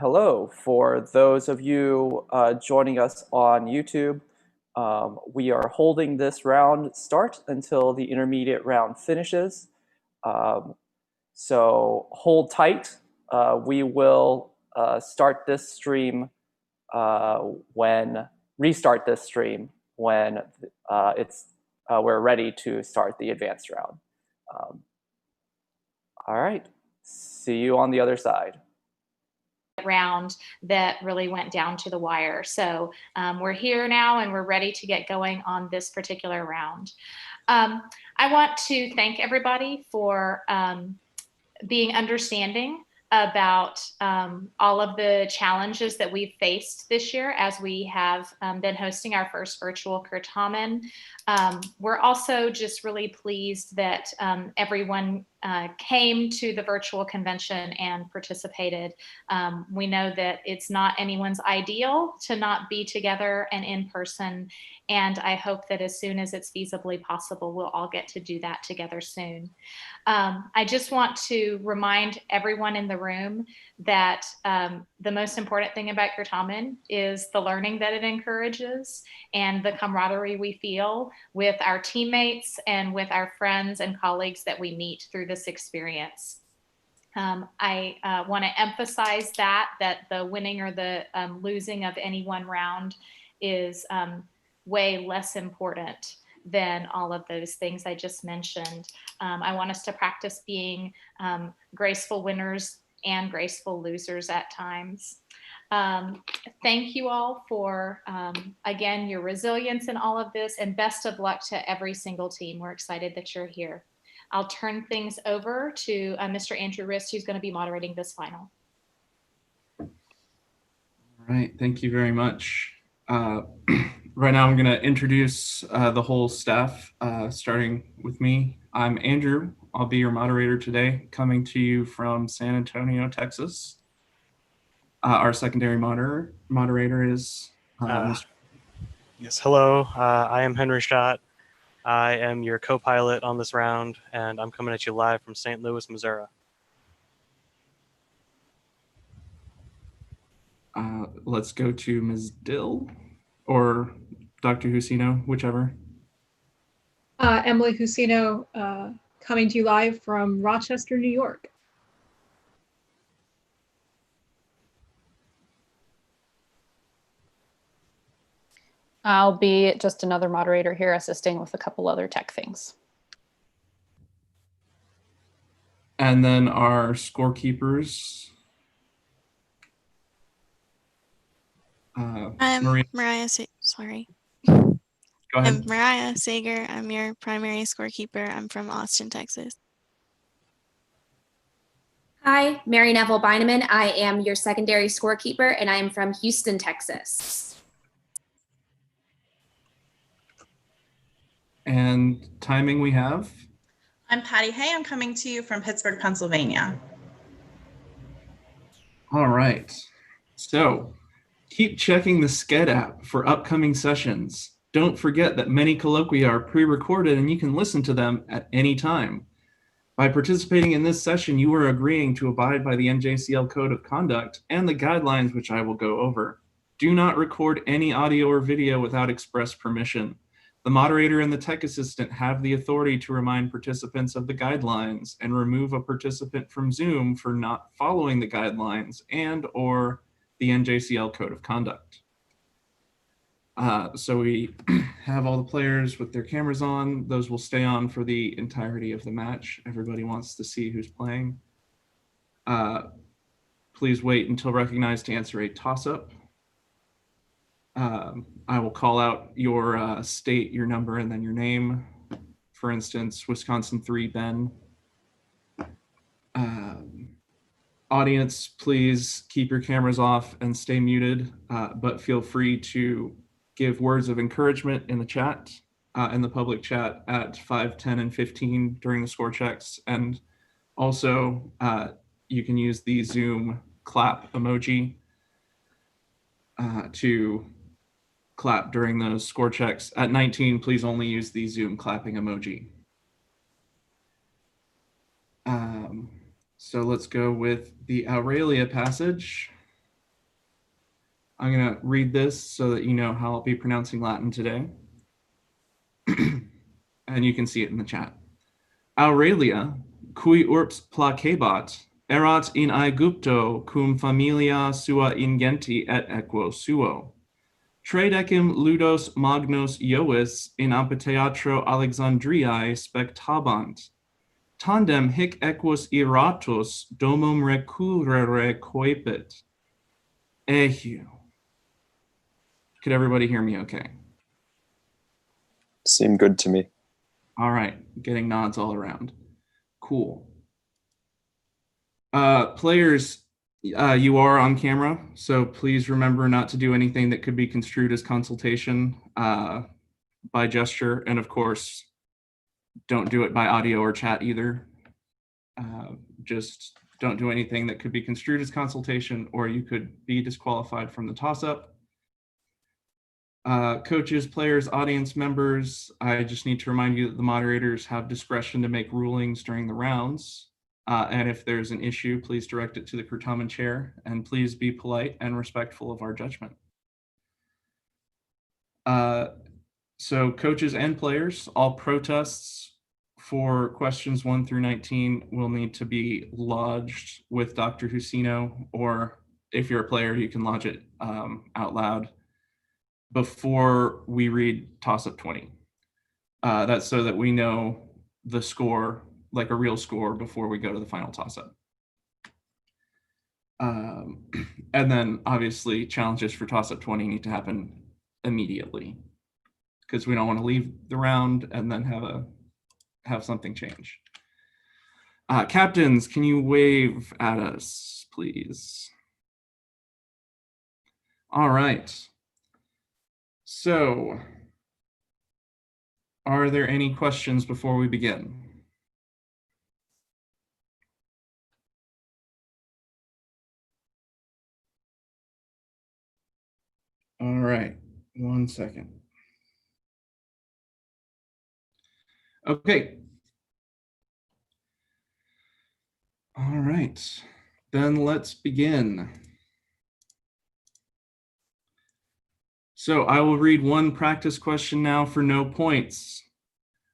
Hello, for those of you joining us on YouTube, we are holding this round start until the intermediate round finishes. Um, so hold tight. We will start this stream when restart this stream when we're ready to start the advanced round. All right, see you on the other side. Round that really went down to the wire. So we're here now and we're ready to get going on this particular round. I want to thank everybody for being understanding about all of the challenges that we've faced this year as we have been hosting our first virtual Certamen. We're also just really pleased that everyone came to the virtual convention and participated. We know that it's not anyone's ideal to not be together and in person, and I hope that as soon as it's feasibly possible, we'll all get to do that together soon. I just want to remind everyone in the room that the most important thing about Certamen is the learning that it encourages and the camaraderie we feel with our teammates and with our friends and colleagues that we meet through this experience. I want to emphasize that the winning or the losing of any one round is way less important than all of those things I just mentioned. I want us to practice being graceful winners and graceful losers at times. Thank you all for, again, your resilience in all of this, and best of luck to every single team. We're excited that you're here. I'll turn things over to Mr. Andrew Rist, who's going to be moderating this final. All right, thank you very much. Right now I'm going to introduce the whole staff, starting with me. I'm Andrew. I'll be your moderator today, coming to you from San Antonio, Texas. Our secondary moderator is Mr. Yes, hello. I am Henry Schott. I am your co-pilot on this round, and I'm coming at you live from St. Louis, Missouri. Let's go to Ms. Dill or Dr. Husino, whichever. Emily Husino, coming to you live from Rochester, New York. I'll be just another moderator here assisting with a couple other tech things. And then our scorekeepers. I'm Mariah. Sorry. Go ahead. I'm Mariah Sager. I'm your primary scorekeeper. I'm from Austin, Texas. Hi, Mary Neville Beineman. I am your secondary scorekeeper, and I am from Houston, Texas. And timing we have. I'm Patty Hay. I'm coming to you from Pittsburgh, Pennsylvania. All right. So keep checking the Sched app for upcoming sessions. Don't forget that many colloquia are pre-recorded and you can listen to them at any time. By participating in this session, you are agreeing to abide by the NJCL Code of Conduct and the guidelines which I will go over. Do not record any audio or video without express permission. The moderator and the tech assistant have the authority to remind participants of the guidelines and remove a participant from Zoom for not following the guidelines and/or the NJCL Code of Conduct. So we have all the players with their cameras on. Those will stay on for the entirety of the match. Everybody wants to see who's playing. Please wait until recognized to answer a toss-up. I will call out your state, your number, and then your name. For instance, Wisconsin 3, Ben. Audience, please keep your cameras off and stay muted, but feel free to give words of encouragement in the chat, in the public chat at 5, 10, and 15 during the score checks. And also, you can use the Zoom clap emoji to clap during those score checks. At 19, please only use the Zoom clapping emoji. So let's go with the Aurelia passage. I'm going to read this so that you know how I'll be pronouncing Latin today. And you can see it in the chat. Aurelia, cui urbs placebat, erat in Aegypto cum familia sua ingenti et equo suo. Tredecim ludos magnos Iois in amphitheatro Alexandriae spectabant. Tandem hic equus iratus domum recurrere coepit. Ehu. Could everybody hear me okay? Seemed good to me. All right, getting nods all around. Cool. Players, you are on camera, so please remember not to do anything that could be construed as consultation by gesture, and of course, don't do it by audio or chat either. Just don't do anything that could be construed as consultation, or you could be disqualified from the toss-up. Coaches, players, audience members, I just need to remind you that the moderators have discretion to make rulings during the rounds. And if there's an issue, please direct it to the Certamen chair, and please be polite and respectful of our judgment. So coaches and players, all protests for questions 1 through 19 will need to be lodged with Dr. Husino, or if you're a player, you can lodge it out loud before we read toss-up 20. That's so that we know the score, like a real score, before we go to the final toss-up. And then obviously challenges for toss-up 20 need to happen immediately, because we don't want to leave the round and then have something change. Captains, can you wave at us, please? All right. So, are there any questions before we begin? All right, 1 second. Okay. All right, then let's begin. So I will read one practice question now for no points.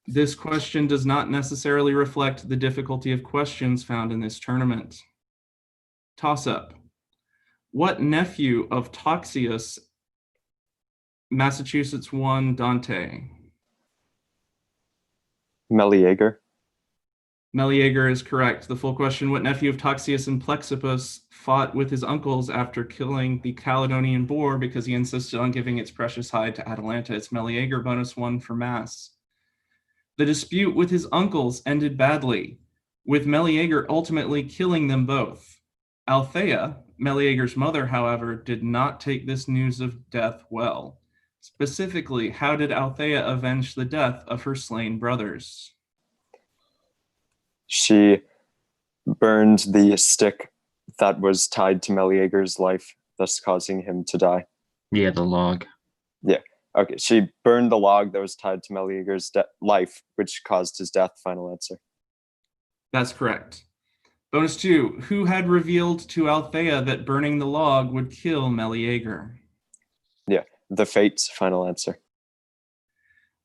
This question does not necessarily reflect the difficulty of questions found in this tournament. Toss-up. What nephew of Toxius, Massachusetts won Dante? Meleager. Meleager is correct. The full question, what nephew of Toxius and Plexippus fought with his uncles after killing the Caledonian boar because he insisted on giving its precious hide to Atalanta? It's Meleager, -1 for mass. The dispute with his uncles ended badly, with Meleager ultimately killing them both. Althea, Meleager's mother, however, did not take this news of death well. Specifically, how did Althea avenge the death of her slain brothers? She burned the stick that was tied to Meleager's life, thus causing him to die. Yeah, the log. Yeah. Okay. She burned the log that was tied to Meleager's life, which caused his death. Final answer. That's correct. Bonus 2. Who had revealed to Althea that burning the log would kill Meleager? Yeah. The Fates. Final answer.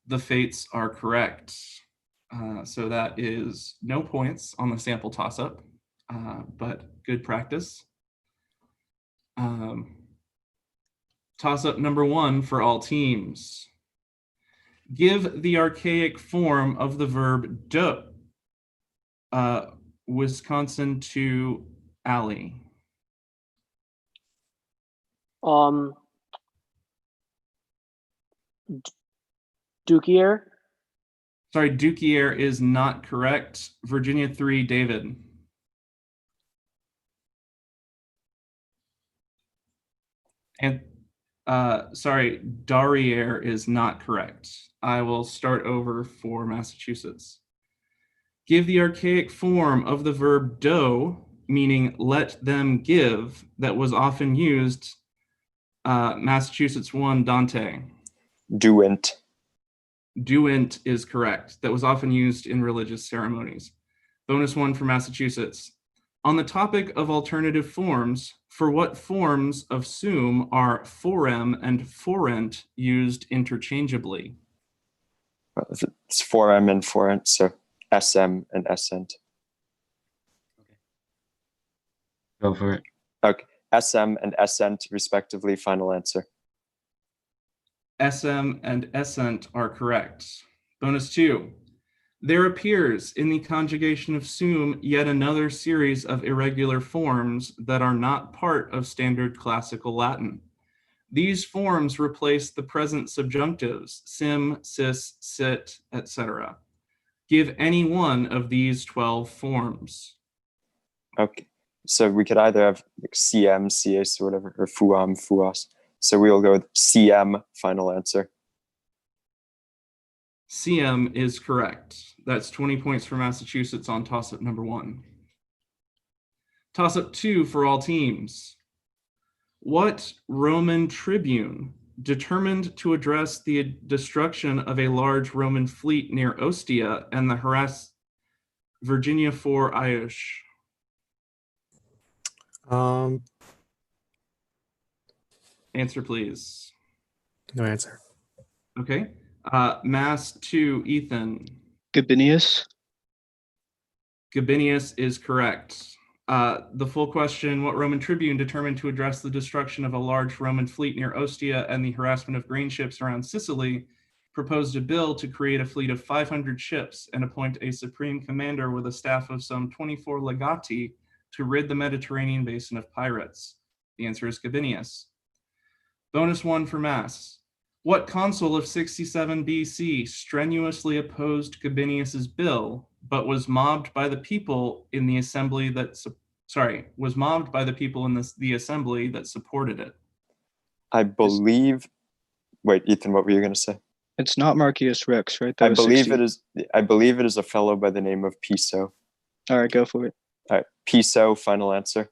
The Fates are correct. So that is no points on the sample toss-up, but good practice. Toss-up number 1 for all teams. Give the archaic form of the verb do. Wisconsin to Allie. Dukier. Sorry, Dukier is not correct. Virginia 3, David. And sorry, Darriere is not correct. I will start over for Massachusetts. Give the archaic form of the verb do, meaning let them give, that was often used. Massachusetts 1, Dante. Duent. Duent is correct. That was often used in religious ceremonies. Bonus 1 for Massachusetts. On the topic of alternative forms, for what forms of sum are forem and forent used interchangeably? Well, it's forem and forent, so SM and essent. Go for it. Okay, SM and essent, respectively. Final answer. SM and essent are correct. Bonus 2. There appears in the conjugation of sum yet another series of irregular forms that are not part of standard classical Latin. These forms replace the present subjunctives, sim, sis, sit, etc. Give any one of these 12 forms. Okay, so we could either have like CM, CS, or whatever, or fuam, fuas. So we'll go with CM. Final answer. CM is correct. That's 20 points for Massachusetts on toss-up number 1. Toss-up 2 for all teams. What Roman tribune determined to address the destruction of a large Roman fleet near Ostia and the harass Virginia for Iush? Answer, please. No answer. Okay. Mass 2, Ethan. Gabinius. Gabinius is correct. The full question, what Roman tribune determined to address the destruction of a large Roman fleet near Ostia and the harassment of grain ships around Sicily, proposed a bill to create a fleet of 500 ships and appoint a supreme commander with a staff of some 24 legati to rid the Mediterranean basin of pirates? The answer is Gabinius. Bonus 1 for Mass. What consul of 67 BC strenuously opposed Gabinius's bill, but was mobbed by the people in the assembly that the assembly that supported it? I believe. Wait, Ethan, what were you going to say? It's not Marcius Rex, right? I believe it is. I believe it is a fellow by the name of Piso. All right, go for it. All right, Piso. Final answer.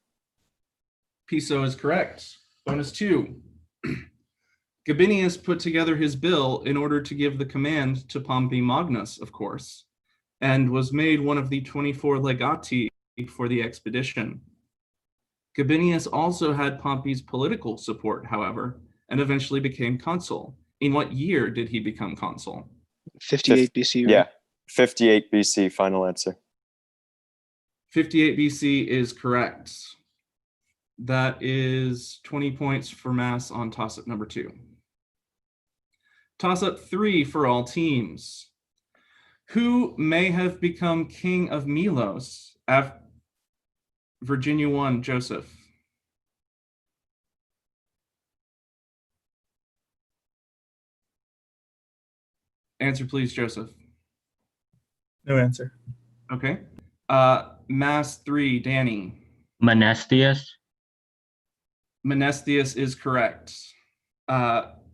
Piso is correct. Bonus 2. Gabinius put together his bill in order to give the command to Pompey Magnus, of course, and was made one of the 24 legati for the expedition. Gabinius also had Pompey's political support, however, and eventually became consul. In what year did he become consul? 58 BC, right? Yeah, 58 BC. Final answer. 58 BC is correct. That is 20 points for Mass on toss-up number 2. Toss-up 3 for all teams. Who may have become king of Melos after Virginia 1, Joseph? Answer, please, Joseph. No answer. Okay. Mass 3, Danny. Menestius. Menestius is correct.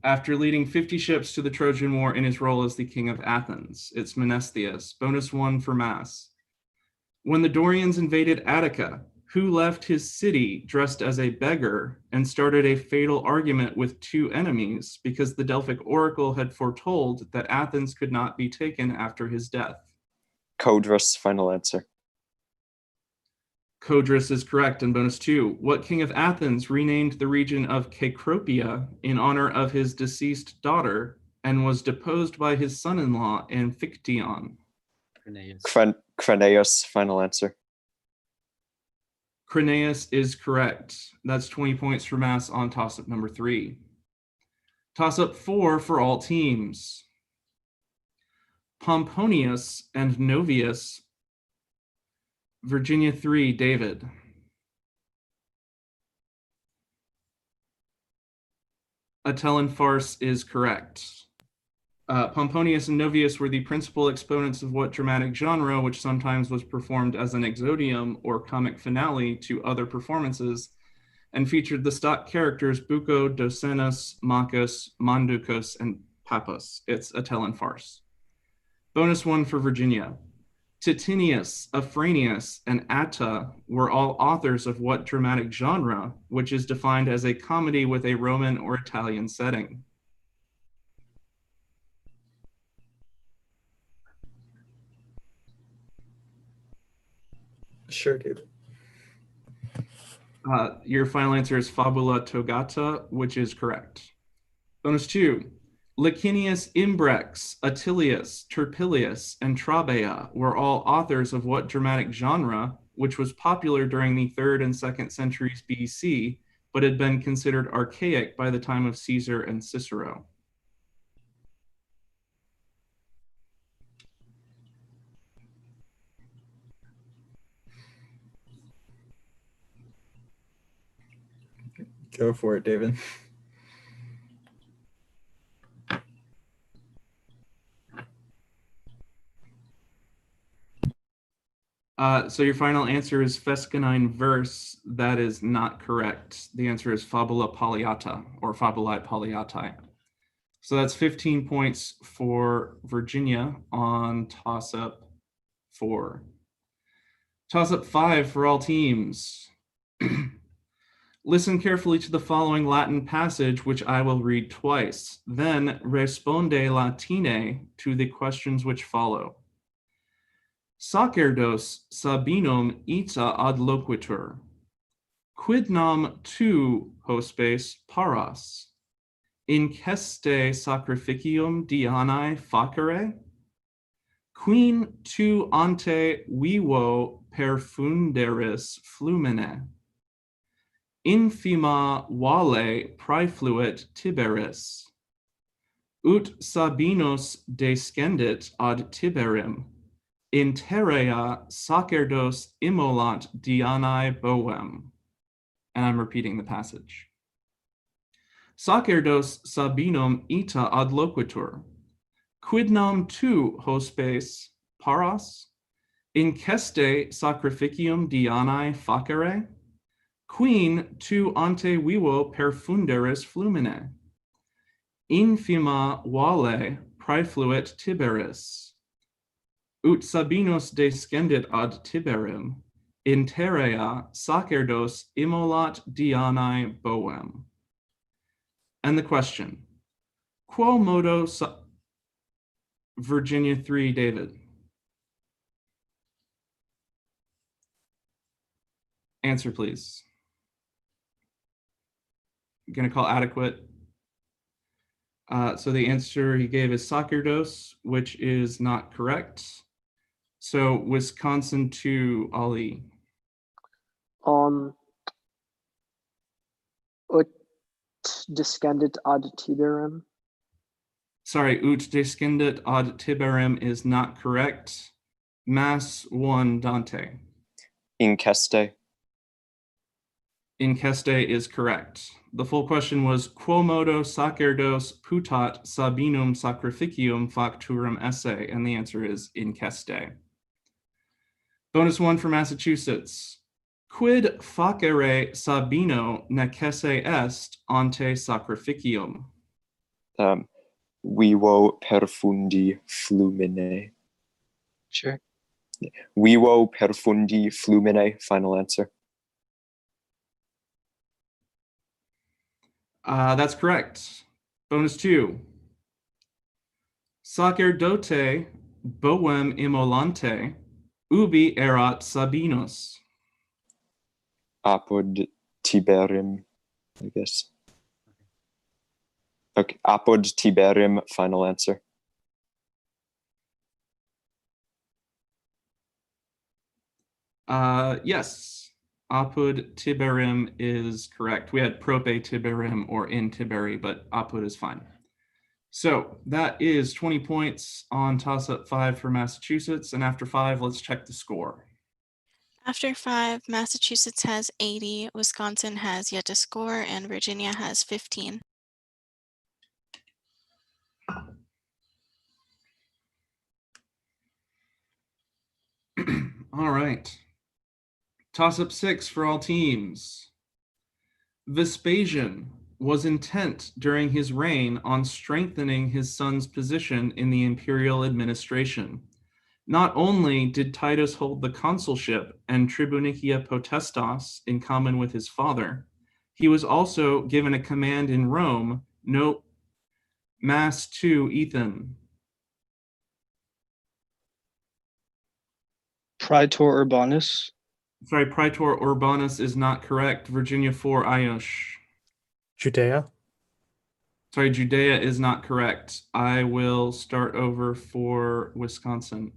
After leading 50 ships to the Trojan War in his role as the king of Athens, it's Menestius. Bonus 1 for Mass. When the Dorians invaded Attica, who left his city dressed as a beggar and started a fatal argument with 2 enemies because the Delphic oracle had foretold that Athens could not be taken after his death? Codrus. Final answer. Codrus is correct. And bonus 2, what king of Athens renamed the region of Cecropia in honor of his deceased daughter and was deposed by his son-in-law Amphictyon? Cranaeus. Final answer. Cranaeus is correct. That's 20 points for Mass on toss-up number 3. Toss-up 4 for all teams. Pomponius and Novius. Virginia 3, David. Atellan farce is correct. Pomponius and Novius were the principal exponents of what dramatic genre, which sometimes was performed as an exodium or comic finale to other performances, and featured the stock characters Bucco, Docenus, Maccus, Manducus, and Pappus. It's Atellan farce. Bonus 1 for Virginia. Titinius, Afranius, and Atta were all authors of what dramatic genre, which is defined as a comedy with a Roman or Italian setting? Sure, dude. Your final answer is Fabula Togata, which is correct. Bonus 2. Licinius Imbrex, Attilius, Turpilius, and Trabea were all authors of what dramatic genre, which was popular during the 3rd and 2nd centuries BC, but had been considered archaic by the time of Caesar and Cicero? Go for it, David. So your final answer is Fescennine verse. That is not correct. The answer is Fabula Palliata, or Fabulae Palliatae. So that's 15 points for Virginia on toss-up 4. Toss-up 5 for all teams. Listen carefully to the following Latin passage, which I will read twice. Then responde latine to the questions which follow. Sacerdos Sabinum ita ad loquitur. Quid nam tu hospes paras? Inceste sacrificium Dianae facere? Queen tu ante vivo perfunderis flumine? Infima vale praefluit Tiberis? Ut Sabinus descendit ad Tiberim? Interea sacerdos immolant Dianae boem. And I'm repeating the passage. Sacerdos Sabinum ita ad loquitur. Quid nam tu hospes paras? Inceste sacrificium Dianae facere? Queen tu ante vivo perfunderis flumine? Infima vale praefluit Tiberis? Ut Sabinus descendit ad Tiberim, interea sacerdos immolat Dianae boem. And the question, quo modo Virginia 3, David. Answer, please. I'm going to call adequate. So the answer he gave is sacerdos, which is not correct. So Wisconsin 2, Ali. Ut descendit ad Tiberim. Sorry, ut descendit ad Tiberim is not correct. Mass 1, Dante. Inceste. Inceste is correct. The full question was, quo modo sacerdos putat Sabinum sacrificium facturum esse? And the answer is inceste. Bonus 1 for Massachusetts. Quid facere Sabino necesse est ante sacrificium? Vivo perfundi flumine. Sure. Vivo perfundi flumine, final answer. That's correct. Bonus 2. Sacerdote boem immolante ubi erat Sabinus. Apud Tiberim, I guess. Okay, apud Tiberim, final answer. Yes, apud Tiberim is correct. We had prope Tiberim or in Tiberi, but apud is fine. So that is 20 points on toss-up 5 for Massachusetts. And after 5, let's check the score. After 5, Massachusetts has 80, Wisconsin has yet to score, and Virginia has 15. All right. Toss-up 6 for all teams. Vespasian was intent during his reign on strengthening his son's position in the imperial administration. Not only did Titus hold the consulship and tribunicia potestas in common with his father, he was also given a command in Rome. Note Mass 2, Ethan. Praetor Urbanus. Sorry, Praetor Urbanus is not correct. Virginia 4, Ayush. Judea. Sorry, Judea is not correct. I will start over for Wisconsin.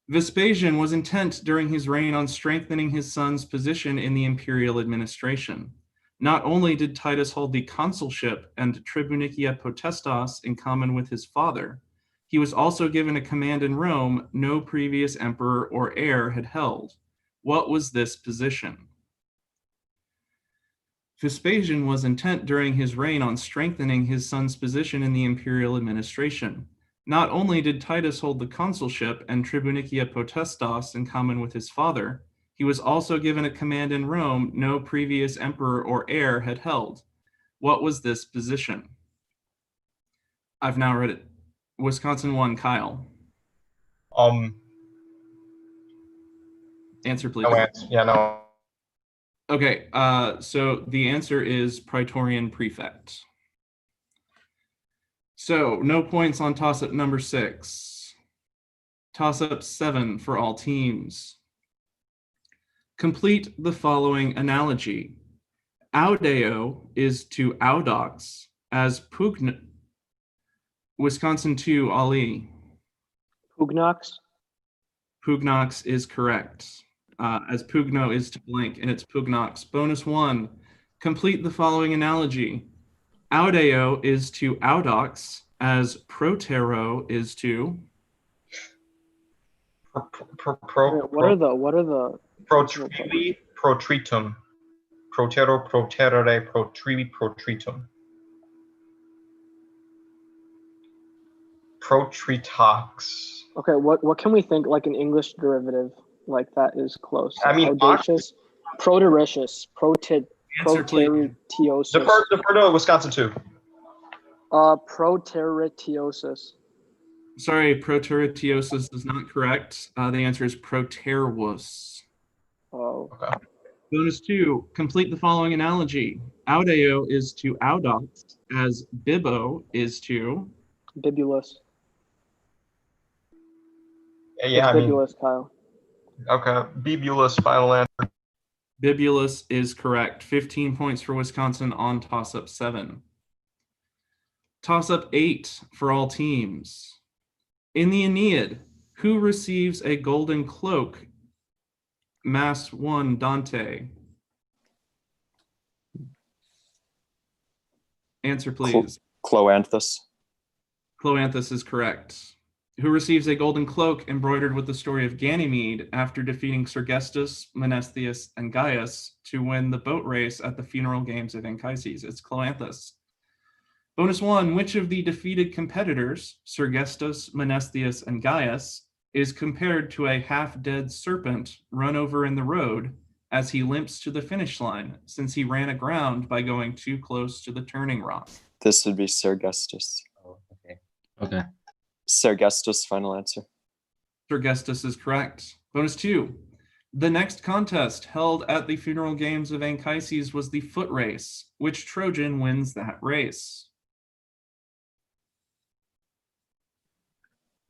Vespasian was intent during his reign on strengthening his son's position in the imperial administration. Not only did Titus hold the consulship and tribunicia potestas in common with his father, he was also given a command in Rome no previous emperor or heir had held. What was this position? Vespasian was intent during his reign on strengthening his son's position in the imperial administration. Not only did Titus hold the consulship and tribunicia potestas in common with his father, he was also given a command in Rome no previous emperor or heir had held. What was this position? I've now read it. Wisconsin 1, Kyle. Answer, please. No answer. Yeah, no. Okay, so the answer is Praetorian Prefect. So, no points on toss-up number 6. Toss-up 7 for all teams. Complete the following analogy. Audeo is to audox as pugn... Wisconsin 2, Ali. Pugnox. Pugnox is correct. As pugno is to blank, and it's pugnox. Bonus 1. Complete the following analogy. Audeo is to audox as protero is to... What are the protrivi, protritum. Protero, proterere, protrivi, protritum. Protritox. Okay, what can we think like an English derivative like that is close? I mean, audacious, proteritious, proteritiosis. Defer to Wisconsin 2. Proteritiosis. Sorry, proteritiosis is not correct. The answer is protervus. Oh. Okay. Bonus 2, complete the following analogy. Audeo is to audox as bibo is to... Bibulus. Yeah, it's bibulus, Kyle. Okay, bibulus, final answer. Bibulus is correct. 15 points for Wisconsin on toss-up 7. Toss-up 8 for all teams. In the Aeneid, who receives a golden cloak? Mass 1, Dante. Answer, please. Cloanthus. Cloanthus is correct. Who receives a golden cloak embroidered with the story of Ganymede after defeating Sergestus, Menesthius, and Gaius to win the boat race at the funeral games of Anchises? It's Cloanthus. Bonus 1, which of the defeated competitors, Sergestus, Menesthius, and Gaius, is compared to a half-dead serpent run over in the road as he limps to the finish line, since he ran aground by going too close to the turning rock? This would be Sergestus. Oh, okay. Okay. Sergestus, final answer. Sergestus is correct. Bonus 2. The next contest held at the funeral games of Anchises was the foot race. Which Trojan wins that race?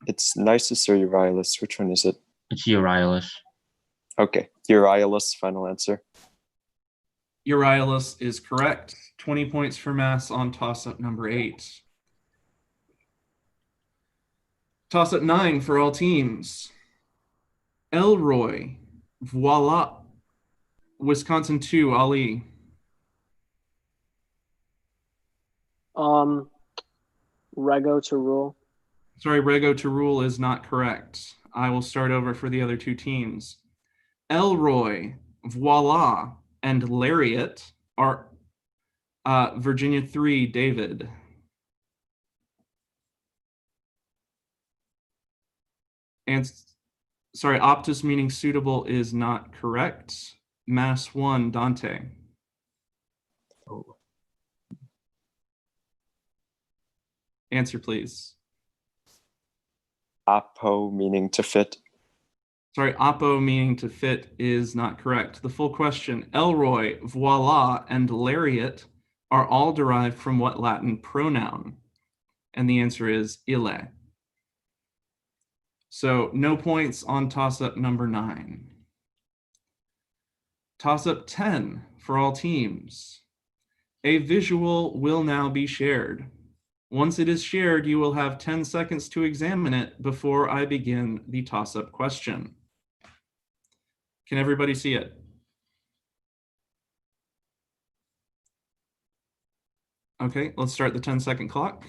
It's Nisus or Euryalus. Which one is it? It's Euryalus. Okay, Euryalus, final answer. Euryalus is correct. 20 points for Mass on toss-up number 8. Toss-up 9 for all teams. Elroy, voila. Wisconsin 2, Ali. Rego to rule. Sorry, Rego to rule is not correct. I will start over for the other two teams. Elroy, voila, and lariat are Virginia 3, David. And sorry, optus meaning suitable is not correct. Mass 1, Dante. Oh. Answer, please. Apo meaning to fit. Sorry, apo meaning to fit is not correct. The full question, Elroy, voila, and lariat are all derived from what Latin pronoun? And the answer is ille. So no points on toss-up number 9. Toss-up 10 for all teams. A visual will now be shared. Once it is shared, you will have 10 seconds to examine it before I begin the toss-up question. Can everybody see it? Okay, let's start the 10-second clock.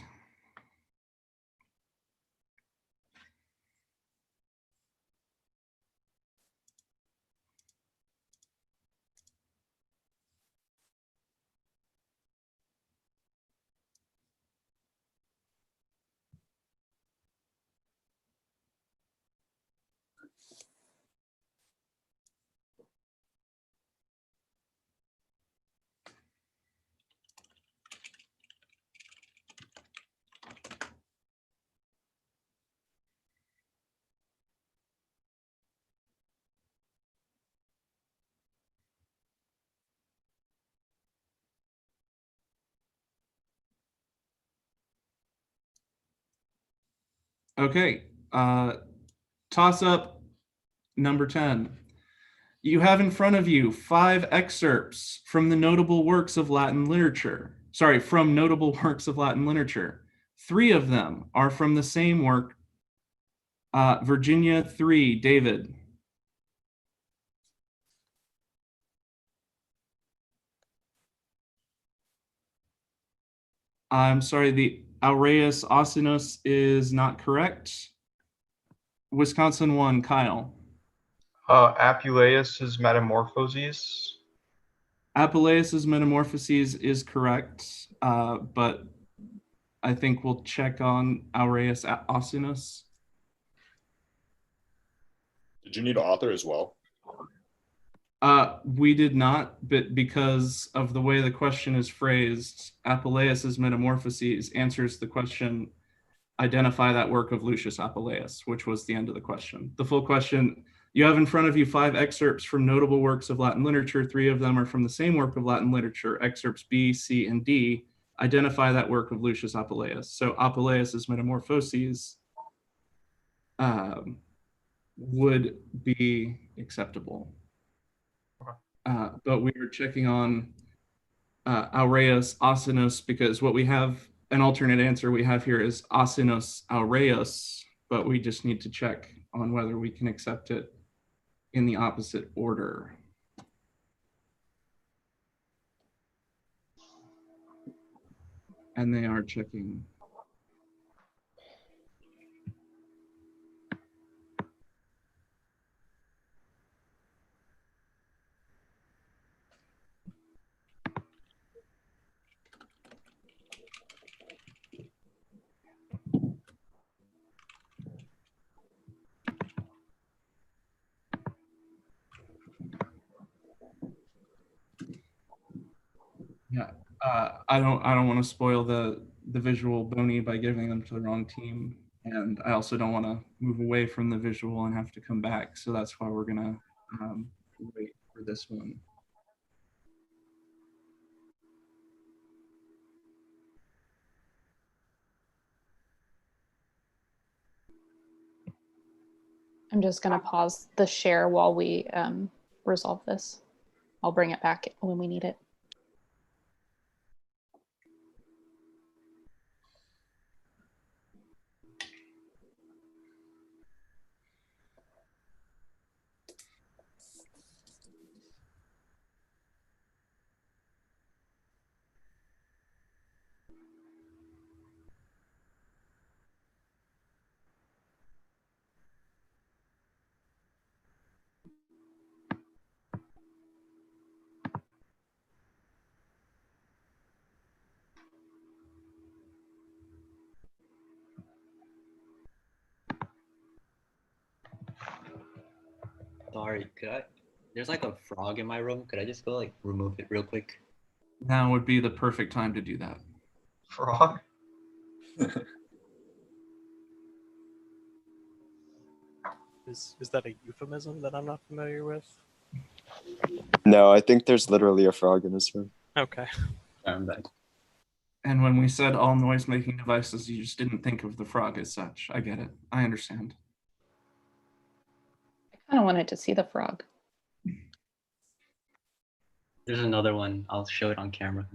Okay, toss-up number 10. You have in front of you 5 excerpts from the notable works of Latin literature. Sorry, from notable works of Latin literature. 3 of them are from the same work. Virginia 3, David. I'm sorry, the Aureus Osinus is not correct. Wisconsin 1, Kyle. Apuleius's Metamorphoses. Apuleius's Metamorphoses is correct, but I think we'll check on Aureus Osinus. Did you need author as well? We did not, but because of the way the question is phrased, Apuleius's Metamorphoses answers the question, identify that work of Lucius Apuleius, which was the end of the question. The full question, you have in front of you 5 excerpts from notable works of Latin literature. 3 of them are from the same work of Latin literature, excerpts B, C, and D. Identify that work of Lucius Apuleius. So Apuleius's Metamorphoses would be acceptable. But we were checking on Aureus Osinus because what we have, an alternate answer we have here is Osinus Aureus, but we just need to check on whether we can accept it in the opposite order. And they are checking. Yeah, I don't want to spoil the visual bony by giving them to the wrong team, and I also don't want to move away from the visual and have to come back. So that's why we're gonna wait for this one. I'm just going to pause the share while we resolve this. I'll bring it back when we need it. Sorry, there's like a frog in my room. Could I just go like remove it real quick? Now would be the perfect time to do that. Frog? Is that a euphemism that I'm not familiar with? No, I think there's literally a frog in this room. Okay. I'm back. And when we said all noise-making devices, you just didn't think of the frog as such. I get it. I understand. I kind of wanted to see the frog. There's another one. I'll show it on camera.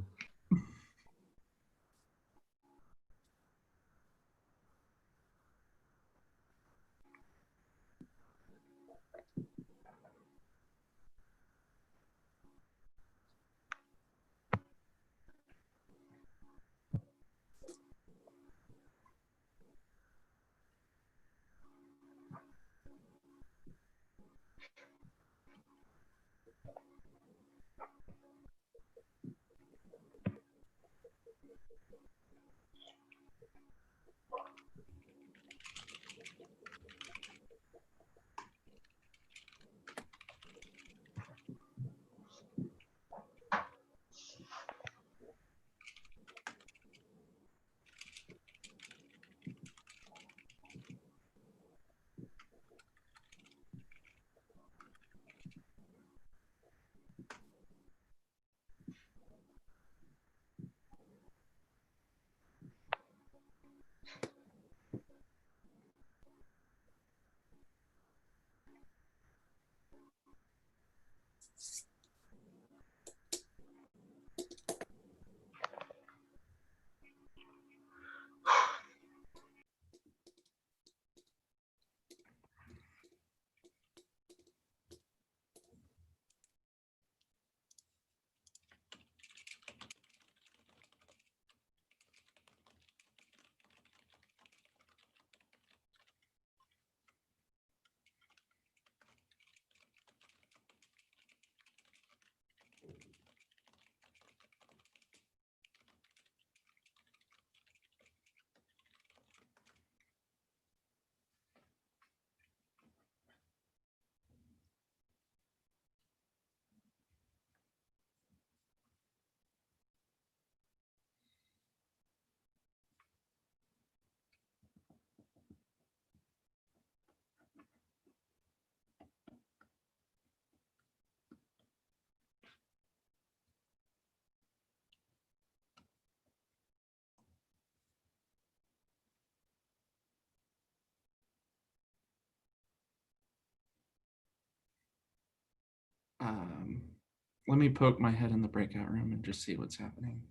Let me poke my head in the breakout room and just see what's happening.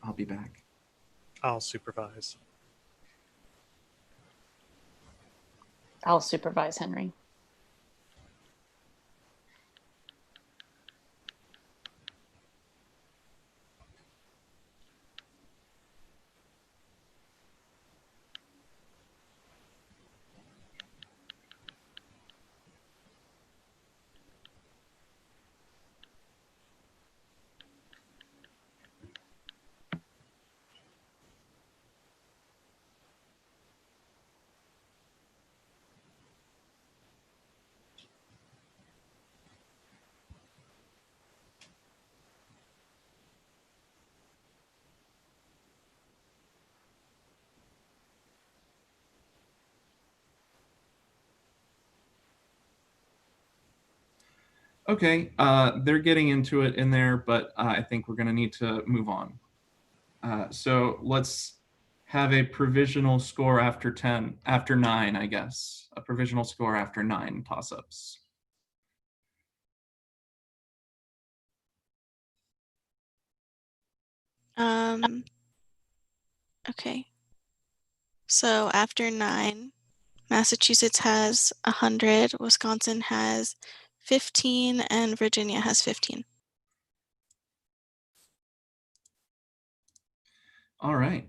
I'll be back. I'll supervise. I'll supervise Henry. Okay, they're getting into it in there, but I think we're going to need to move on. So let's have a provisional score after 9, I guess. A provisional score after 9 toss-ups. Okay. So after 9, Massachusetts has 100, Wisconsin has 15, and Virginia has 15. All right.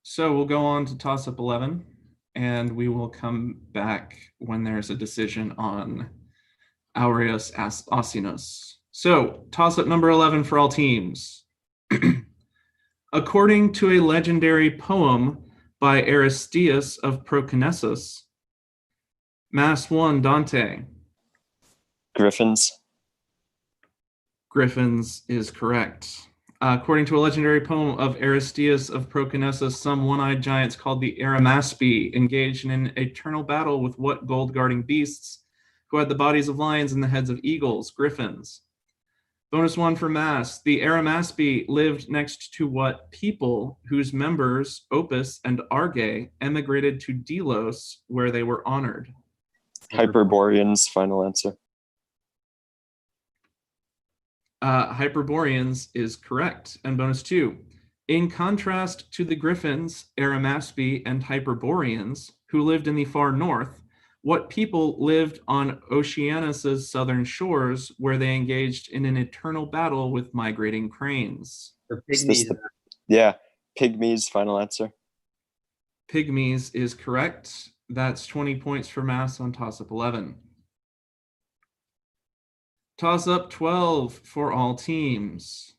So we'll go on to toss-up 11, and we will come back when there's a decision on Aureus Asinos. So toss-up number 11 for all teams. According to a legendary poem by Aristeas of Proconnesus, Mass 1, Dante. Griffins. Griffins is correct. According to a legendary poem of Aristeas of Proconnesus, some one-eyed giants called the Arimaspi engaged in an eternal battle with what gold-guarding beasts who had the bodies of lions and the heads of eagles, griffins. Bonus 1 for Mass. The Arimaspi lived next to what people whose members, Opus and Arge, emigrated to Delos, where they were honored? Hyperboreans, final answer. Hyperboreans is correct. And bonus 2. In contrast to the Griffins, Arimaspi, and Hyperboreans, who lived in the far north, what people lived on Oceanus's southern shores where they engaged in an eternal battle with migrating cranes? Yeah, pygmies, final answer. Pygmies is correct. That's 20 points for mass on toss-up 11. Toss-up 12 for all teams.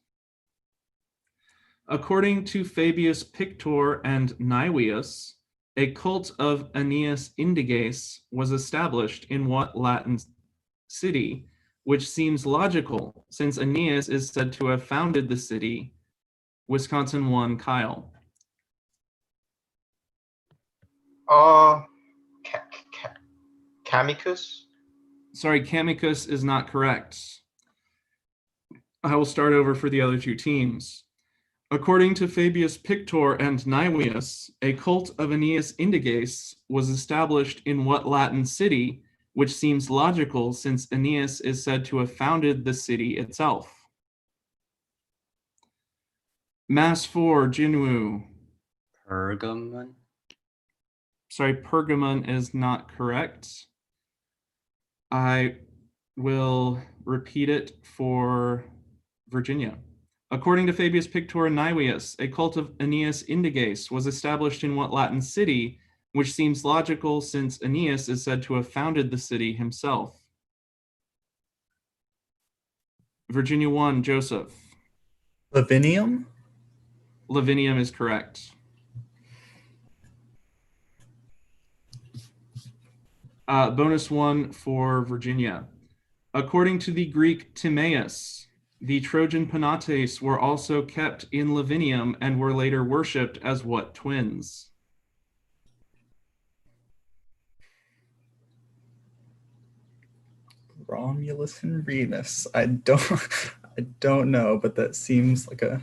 According to Fabius Pictor and Naevius, a cult of Aeneas Indiges was established in what Latin city, which seems logical since Aeneas is said to have founded the city? Wisconsin 1, Kyle. Camicus? Sorry, Camicus is not correct. I will start over for the other two teams. According to Fabius Pictor and Naevius, a cult of Aeneas Indiges was established in what Latin city, which seems logical since Aeneas is said to have founded the city itself? Mass 4, Jinwoo. Pergamon? Sorry, Pergamon is not correct. I will repeat it for Virginia. According to Fabius Pictor and Naevius, a cult of Aeneas Indiges was established in what Latin city, which seems logical since Aeneas is said to have founded the city himself? Virginia 1, Joseph. Lavinium? Lavinium is correct. Bonus 1 for Virginia. According to the Greek Timaeus, the Trojan Penates were also kept in Lavinium and were later worshipped as what twins? Romulus and Remus. I don't know, but that seems like a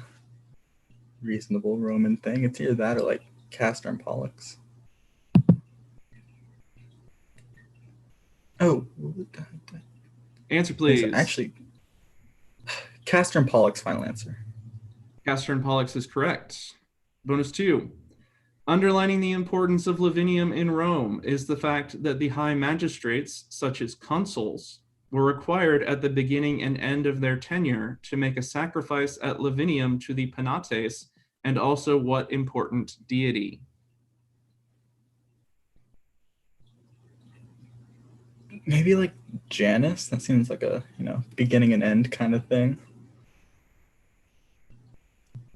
reasonable Roman thing. It's either that or like Castor and Pollux. Oh, answer please. Actually, Castor and Pollux, final answer. Castor and Pollux is correct. Bonus 2. Underlining the importance of Lavinium in Rome is the fact that the high magistrates, such as consuls, were required at the beginning and end of their tenure to make a sacrifice at Lavinium to the Penates, and also what important deity? Maybe like Janus. That seems like a, beginning and end kind of thing.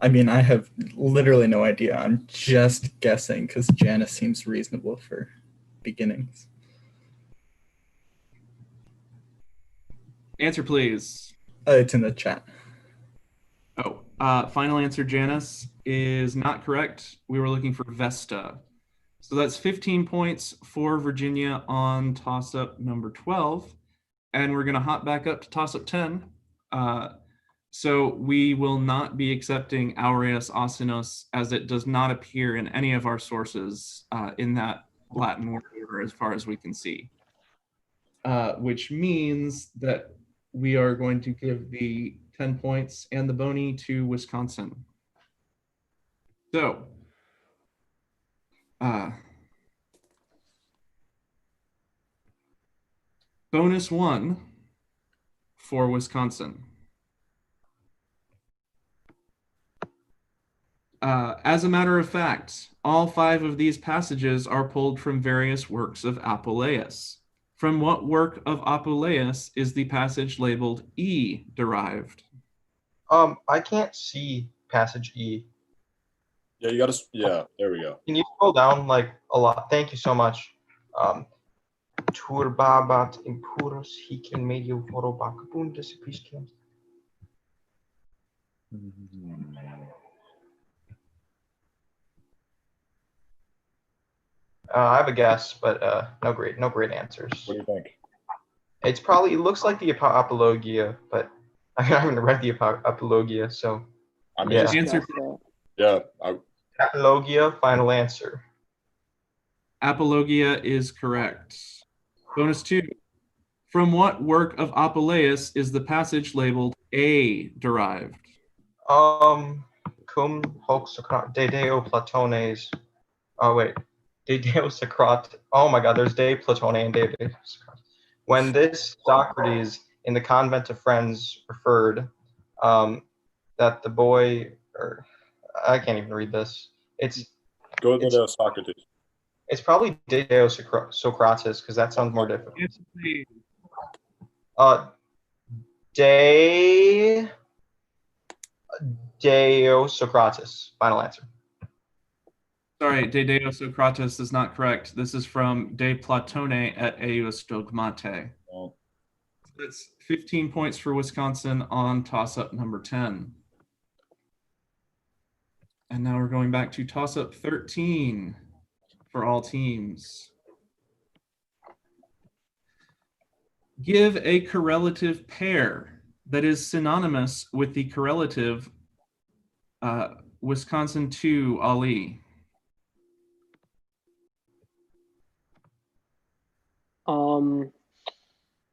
I mean, I have literally no idea. I'm just guessing because Janus seems reasonable for beginnings. Answer, please. It's in the chat. Oh, final answer, Janus, is not correct. We were looking for Vesta. So that's 15 points for Virginia on toss-up number 12. And we're going to hop back up to toss-up 10. So we will not be accepting Aureus Asinos as it does not appear in any of our sources in that Latin word order as far as we can see. Which means that we are going to give the 10 points and the boni to Wisconsin. So, bonus 1 for Wisconsin. As a matter of fact, all 5 of these passages are pulled from various works of Apuleius. From what work of Apuleius is the passage labeled E derived? I can't see passage E. Yeah, you gotta. Yeah, there we go. Can you scroll down like a lot? Thank you so much. Turbabat impuros hic in medio forobac bundus episcium. I have a guess, but no great answers. What do you think? It looks like the Apologia, but I haven't read the Apologia, so I mean, yeah. Answer. Yeah. Apologia, final answer. Apologia is correct. Bonus 2. From what work of Apuleius is the passage labeled A derived? Cum hoc Socrates, de Deo Platones. Oh wait, de Deo Socrates. Oh my God, there's de Platone and de Deo Socrates. When this Socrates in the convent of friends referred, that the boy, or I can't even read this. Go to Socrates. It's probably de Deo Socrates because that sounds more difficult. De Deo Socrates. Final answer. Sorry, De Deo Socrates is not correct. This is from De Platone et eius dogmate. Oh. That's 15 points for Wisconsin on toss-up number 10. And now we're going back to toss-up 13 for all teams. Give a correlative pair that is synonymous with the correlative Wisconsin 2 Ali.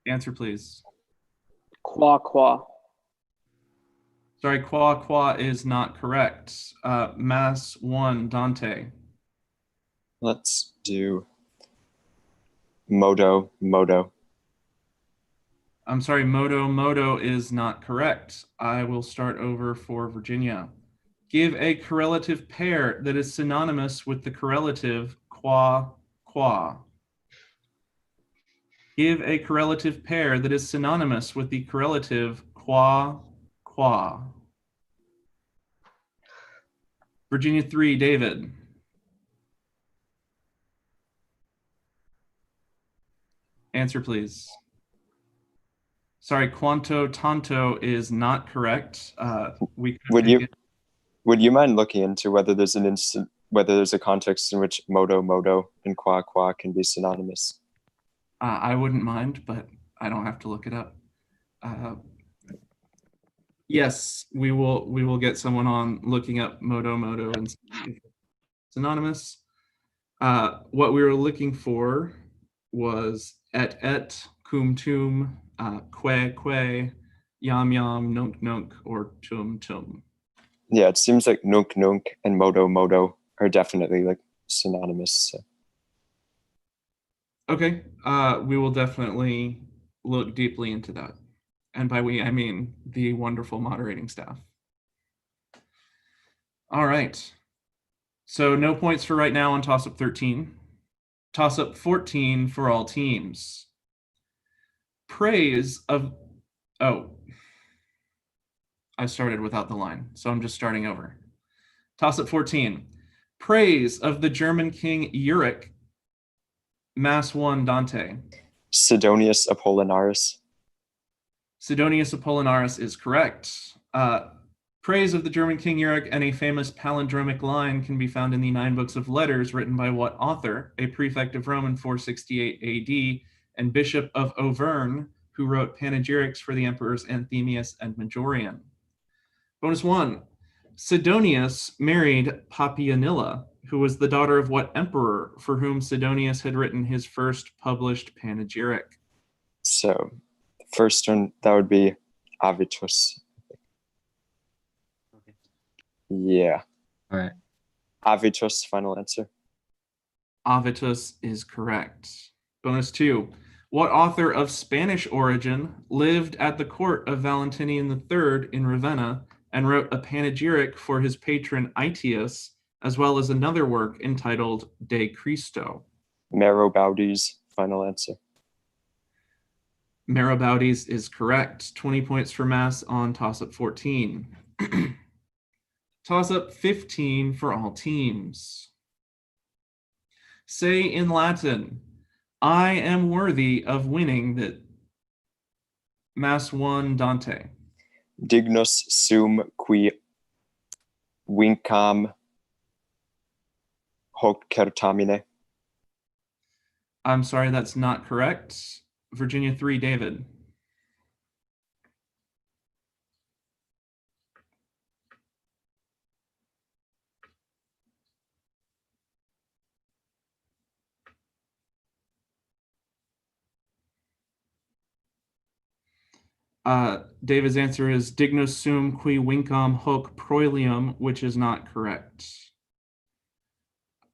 Answer, please. Qua. Sorry, qua is not correct. Mass 1, Dante. Let's do modo. I'm sorry, modo is not correct. I will start over for Virginia. Give a correlative pair that is synonymous with the correlative qua. Give a correlative pair that is synonymous with the correlative qua. Virginia 3, David. Answer, please. Sorry, quanto tanto is not correct. Would you mind looking into whether there's a context in which modo and qua can be synonymous? I wouldn't mind, but I don't have to look it up. Yes, we will get someone on looking up modo and synonymous. What we were looking for was et, cum tum, que, yam, nunk, or tum. Yeah, it seems like nunk and modo are definitely like synonymous. So. Okay, we will definitely look deeply into that. And by we, I mean the wonderful moderating staff. All right. So no points for right now on toss-up 13. Toss-up 14 for all teams. Praise of... Oh. I started without the line, so I'm just starting over. Toss-up 14. Praise of the German king Uric. Mass 1, Dante. Sidonius Apollinaris. Sidonius Apollinaris is correct. Praise of the German king Uric and a famous palindromic line can be found in the 9 books of letters written by what author? A prefect of Rome in 468 AD and bishop of Auvergne, who wrote panegyrics for the emperors Anthemius and Majorian. Bonus 1. Sidonius married Papianilla, who was the daughter of what emperor for whom Sidonius had written his first published panegyric? So the first one, that would be Avitus. Yeah. All right. Avitus, final answer. Avitus is correct. Bonus 2. What author of Spanish origin lived at the court of Valentinian III in Ravenna and wrote a panegyric for his patron Aetius, as well as another work entitled De Christo? Marobaudis, final answer. Marobaudis is correct. 20 points for Mass on toss-up 14. Toss-up 15 for all teams. Say in Latin, I am worthy of winning the Mass 1, Dante. Dignus sum qui vincam hoc certamine. I'm sorry, that's not correct. Virginia 3, David. David's answer is digno sum qui vincam hoc proelium, which is not correct.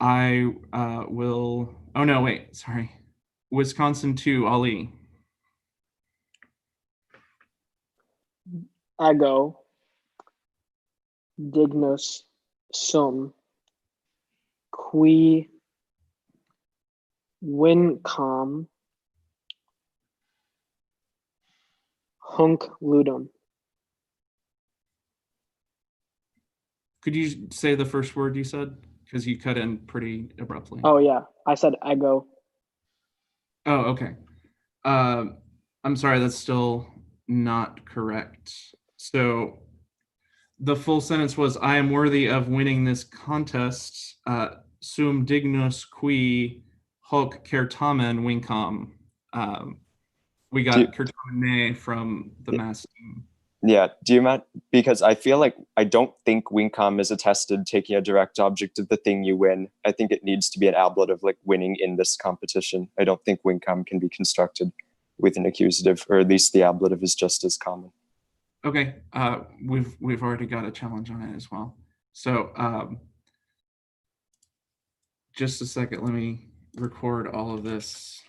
I will. Oh no, wait, sorry. Wisconsin 2, Ali. Ego. Dignus sum qui vincam hunc ludum. Could you say the first word you said? Because you cut in pretty abruptly. Oh yeah, I said ego. Oh, okay. I'm sorry, that's still not correct. So the full sentence was, I am worthy of winning this contest, sum dignus qui hoc certamen vincam. We got certamen from the mass team. Yeah, do you mind? Because I feel like I don't think Wincom is attested taking a direct object of the thing you win. I think it needs to be an ablative, like winning in this competition. I don't think Wincom can be constructed with an accusative, or at least the ablative is just as common. Okay, we've already got a challenge on it as well. So just a second, let me record all of this.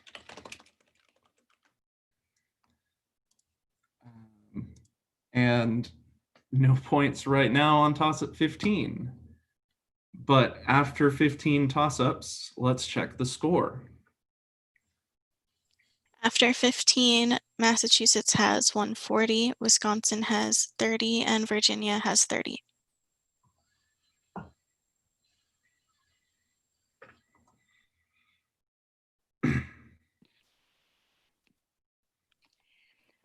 And no points right now on toss-up 15. But after 15 toss-ups, let's check the score. After 15, Massachusetts has 140, Wisconsin has 30, and Virginia has 30.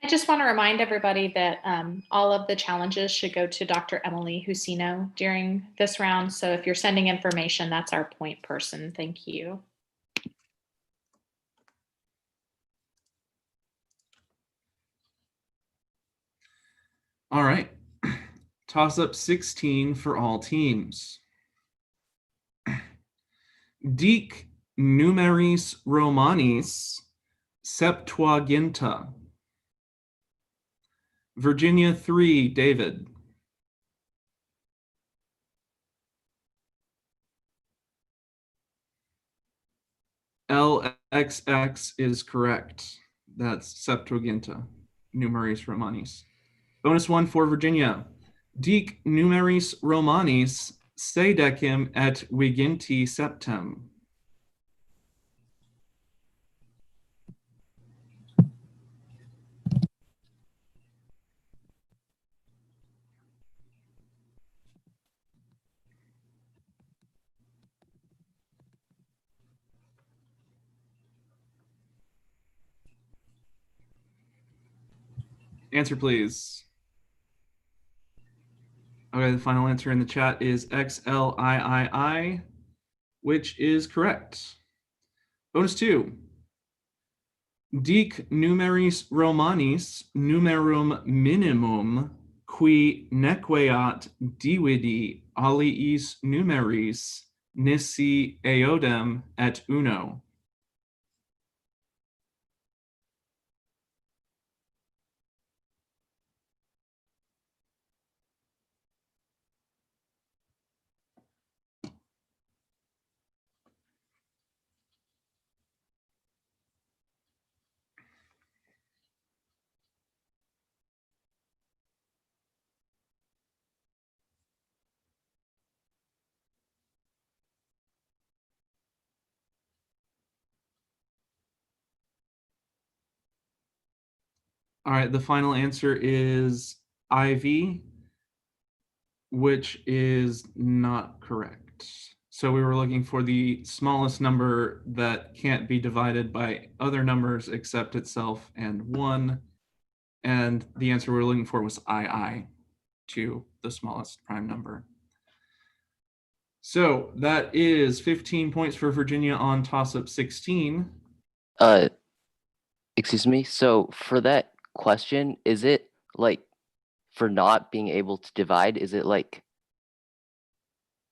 I just want to remind everybody that all of the challenges should go to Dr. Emily Husino during this round. So if you're sending information, that's our point person. Thank you. All right, toss-up 16 for all teams. Dic numeris Romanis Septuaginta. Virginia 3, David. LXX is correct. That's Septuaginta, numeris Romanis. Bonus 1 for Virginia. Dic numeris Romanis sedecim et viginti septem. Answer, please. Okay, the final answer in the chat is XLIII, which is correct. Bonus 2. Dic numeris Romanis numerum minimum qui nequeat dividi aliis numeris nisi eodem et uno. All right, the final answer is IV, which is not correct. So we were looking for the smallest number that can't be divided by other numbers except itself and 1. And the answer we were looking for was II, to the smallest prime number. So that is 15 points for Virginia on toss-up 16. Excuse me. So for that question, is it like for not being able to divide, is it like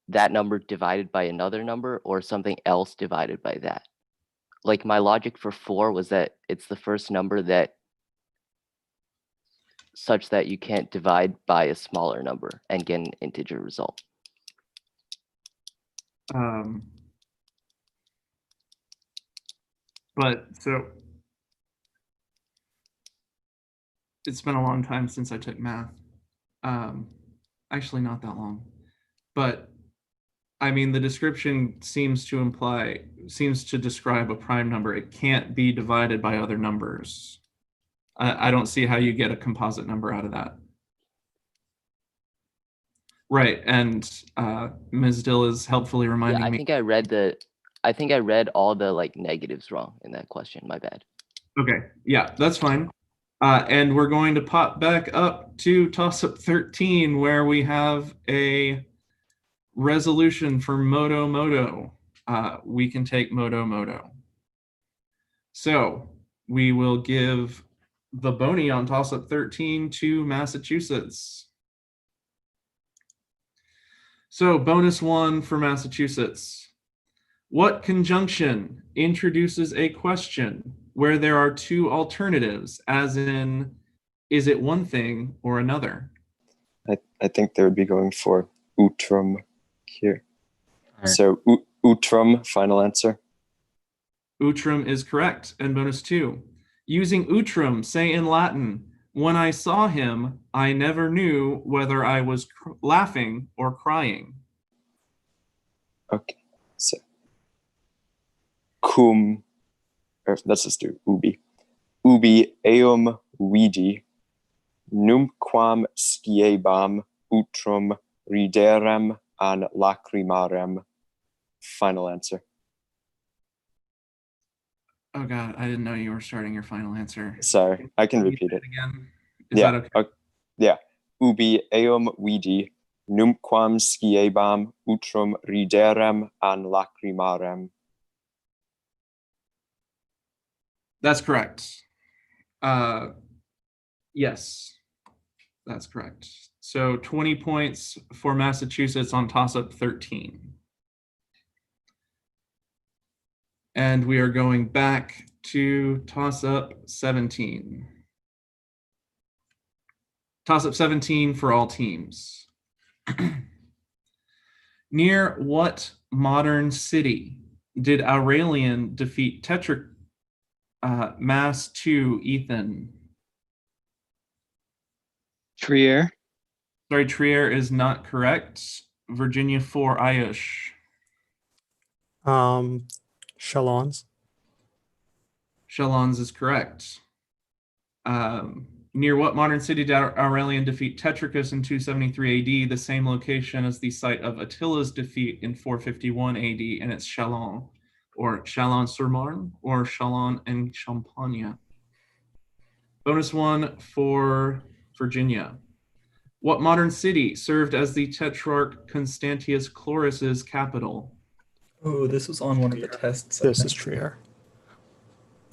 that number divided by another number or something else divided by that? Like my logic for 4 was that it's the first number that such that you can't divide by a smaller number and get an integer result. But so it's been a long time since I took math. Actually, not that long. But I mean, the description seems to describe a prime number. It can't be divided by other numbers. I don't see how you get a composite number out of that. Right, and Ms. Dill is helpfully reminding Yeah, me. I think I read all the like negatives wrong in that question. My bad. Okay, yeah, that's fine. And we're going to pop back up to toss-up 13, where we have a resolution for Moto Moto. We can take Moto Moto. So we will give the bony on toss-up 13 to Massachusetts. So bonus 1 for Massachusetts. What conjunction introduces a question where there are two alternatives, as in, is it one thing or another? I think they would be going for utrum here. Right. So utrum, final answer. Utrum is correct. And bonus 2. Using utrum, say in Latin, when I saw him, I never knew whether I was laughing or crying. Okay, so cum, or let's just do ubi. Ubi eum vidi, numquam sciebam utrum riderem an lacrimarem. Final answer. Oh God, I didn't know you were starting your final answer. Sorry, I can repeat it. Again? Is that okay? Yeah. Ubi eum vidi, numquam sciebam utrum riderem an lacrimarem. That's correct. Yes, that's correct. So 20 points for Massachusetts on toss-up 13. And we are going back to toss-up 17. Toss-up 17 for all teams. Near what modern city did Aurelian defeat Mass 2, Ethan? Trier. Sorry, Trier is not correct. Virginia 4, Ayush. Chalons. Chalons is correct. Near what modern city did Aurelian defeat Tetricus in 273 AD, the same location as the site of Attila's defeat in 451 AD, and it's Chalons, or Chalons-sur-Marne, or Chalons en Champagne. Bonus 1 for Virginia. What modern city served as the Tetrarch Constantius Chlorus's capital? Oh, this was on one of the tests. This is Trier.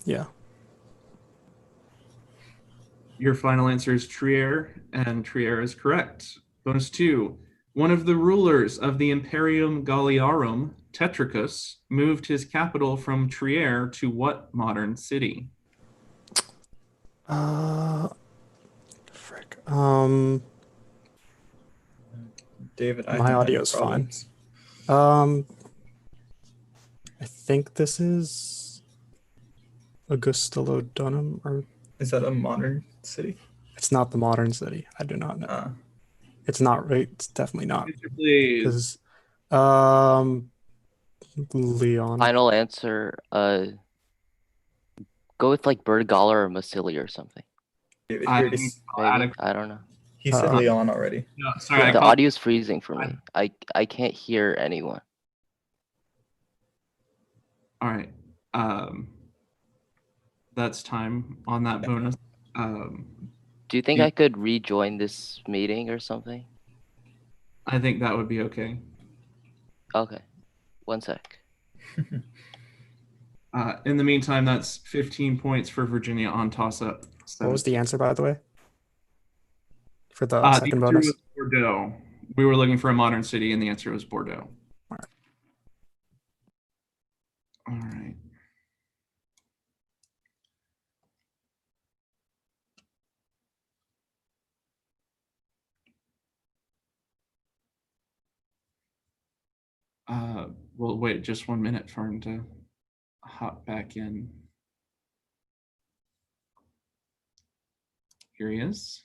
Yeah. Your final answer is Trier, and Trier is correct. Bonus 2. One of the rulers of the Imperium Galliarum, Tetricus, moved his capital from Trier to what modern city? Frick. David, I My audio's fine. I think this is Augustulodunum, or is that a modern city? It's not the modern city. I do not know. It's not right. It's definitely not. Please. Leon. Final answer. Go with like Bergala or Massilia or something. David, Maybe? I don't know. He said Leon already. No, sorry. The audio's freezing for me. I can't hear anyone. All right. That's time on that bonus. Do you think I could rejoin this meeting or something? I think that would be okay. Okay. 1 sec. In the meantime, that's 15 points for Virginia on toss-up. What was the answer, by the way? For the second the answer bonus? was Bordeaux. We were looking for a modern city, and the answer was Bordeaux. All right. We'll wait just 1 minute for him to hop back in. Here he is.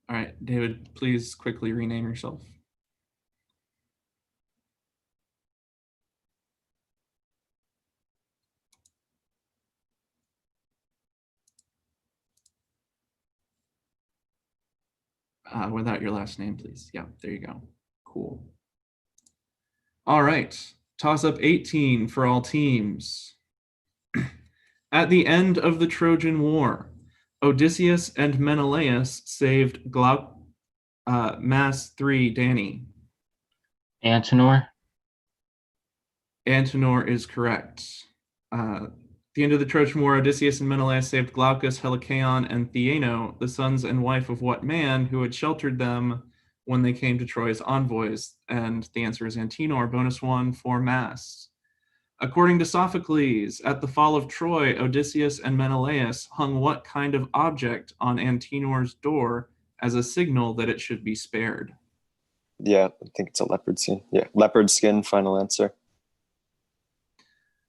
All right, David, please quickly rename yourself. Without your last name, please. Yeah, there you go. Cool. All right, toss up 18 for all teams. At the end of the Trojan War, Odysseus and Menelaus saved Mass 3 Danny. Antenor. Antenor is correct. At the end of the Trojan War, Odysseus and Menelaus saved Glaucus, Helicaon, and Theano, the sons and wife of what man, who had sheltered them when they came to Troy's envoys? And the answer is Antenor, bonus 1 for Mass. According to Sophocles, at the fall of Troy, Odysseus and Menelaus hung what kind of object on Antenor's door as a signal that it should be spared? Yeah, I think it's a leopard skin. Yeah, leopard skin, final answer.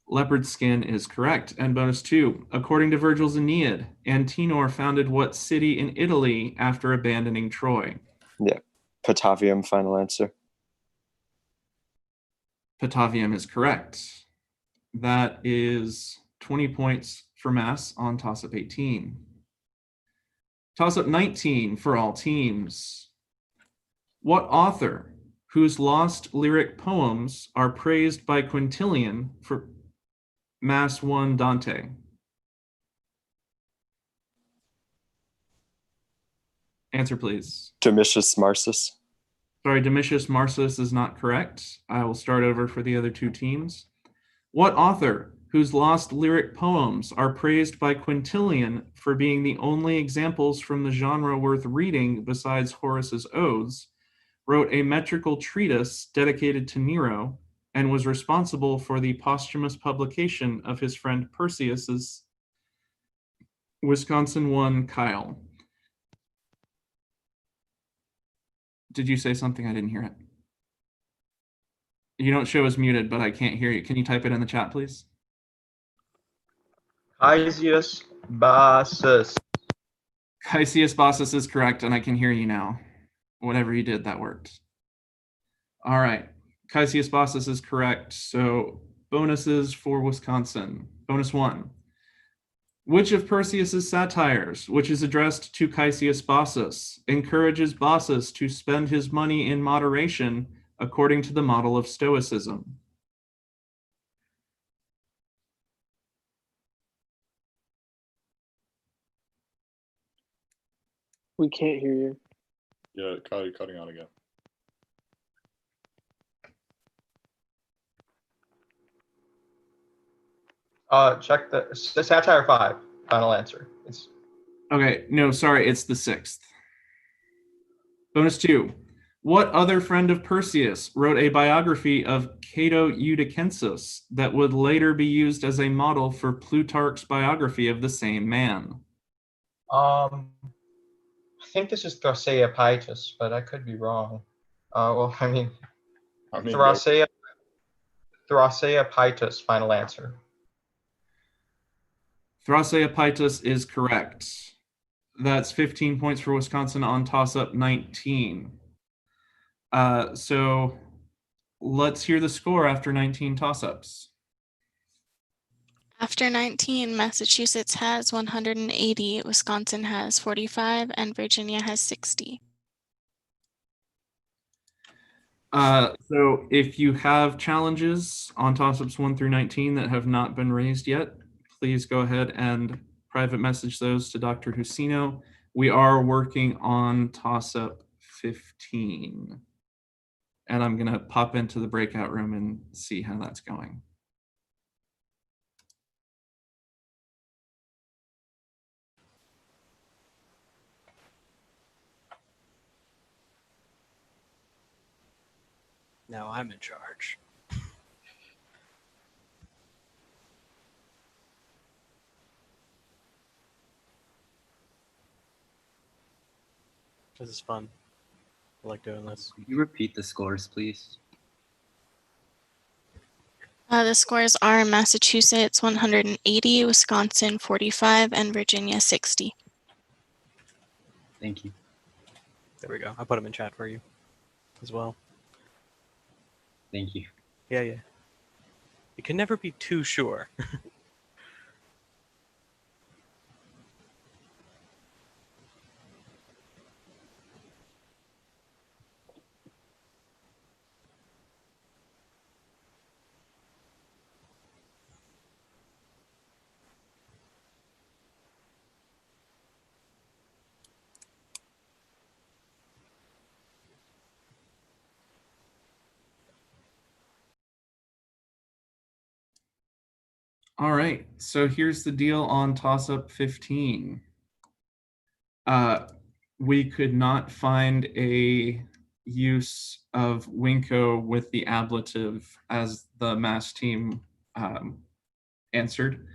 Leopard skin is correct. And bonus 2, according to Virgil's Aeneid, Antenor founded what city in Italy after abandoning Troy? Yeah, Patavium, final answer. Patavium is correct. That is 20 points for Mass on toss-up 18. Toss-up 19 for all teams. What author whose lost lyric poems are praised by Quintilian for Mass 1 Dante? Answer, please. Domitius Marsus. Sorry, Domitius Marsus is not correct. I will start over for the other two teams. What author whose lost lyric poems are praised by Quintilian for being the only examples from the genre worth reading besides Horace's Odes, wrote a metrical treatise dedicated to Nero and was responsible for the posthumous publication of his friend Perseus's Wisconsin 1 Kyle? Did you say something? I didn't hear it. You don't show as muted, but I can't hear you. Can you type it in the chat, please? Caesius Bassus. Caesius Bassus is correct, and I can hear you now. Whatever you did, that worked. All right. Caesius Bassus is correct. So bonuses for Wisconsin. Bonus 1. Which of Perseus's satires, which is addressed to Caesius Bassus, encourages Bassus to spend his money in moderation according to the model of Stoicism? We can't hear you. Yeah, cutting out again. Check the satire 5. Final answer. It's Okay, no, sorry, it's the 6th. Bonus 2. What other friend of Perseus wrote a biography of Cato Eutychensis that would later be used as a model for Plutarch's biography of the same man? I think this is Thrasea but I could be wrong. Well, I mean Thrasea final answer. Thrasea is correct. That's 15 points for Wisconsin on toss-up 19. So let's hear the score after 19 toss-ups. After 19, Massachusetts has 180, Wisconsin has 45, and Virginia has 60. So if you have challenges on toss-ups 1 through 19 that have not been raised yet, please go ahead and private message those to Dr. Husino. We are working on toss-up 15. And I'm going to pop into the breakout room and see how that's going. Now I'm in charge. This is fun. I like doing this. Could you repeat the scores, please? The scores are Massachusetts 180, Wisconsin 45, and Virginia 60. Thank you. There we go. I put them in chat for you as well. Thank you. Yeah, yeah. You can never be too sure. All right, so here's the deal on toss-up 15. We could not find a use of Winko with the ablative as the mass team answered,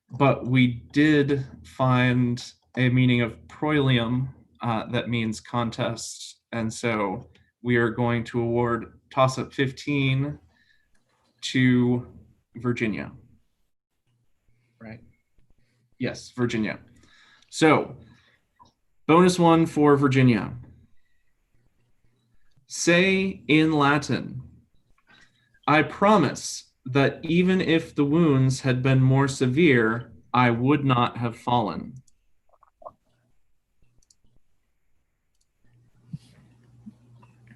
but we did find a meaning of proilium that means contest, and so we are going to award toss-up 15 to Virginia. Right? Yes, Virginia. So, bonus one for Virginia. Say in Latin, I promise that even if the wounds had been more severe, I would not have fallen.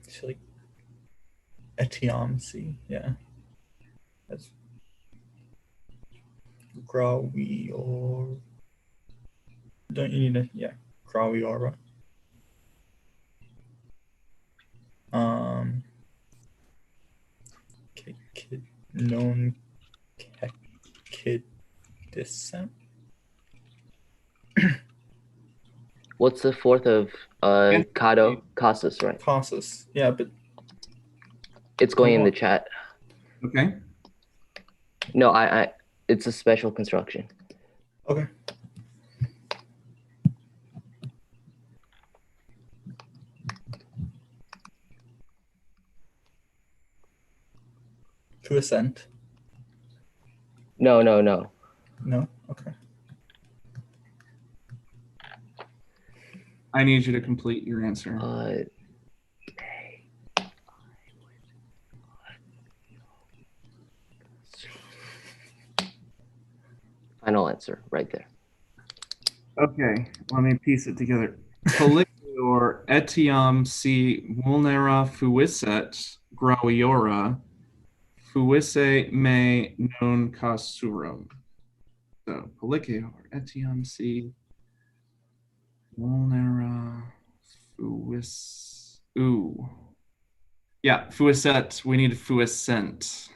It's like etiamsi, yeah. That's gravior. Don't you need a, yeah, graviora. Kid, non kid descent. What's the fourth of Cato? Casas, right? Casas, yeah, but it's going in the chat. Okay. No, I it's a special construction. Okay. To ascent. No. No? Okay. I need you to complete your answer. Final answer, right there. Okay, let me piece it together. Policior etiam si vulnera fuisset graviora fuisse me non casurum. So, policior etiam si vulnera fuis. Ooh. Yeah, fuisset. We need fuissent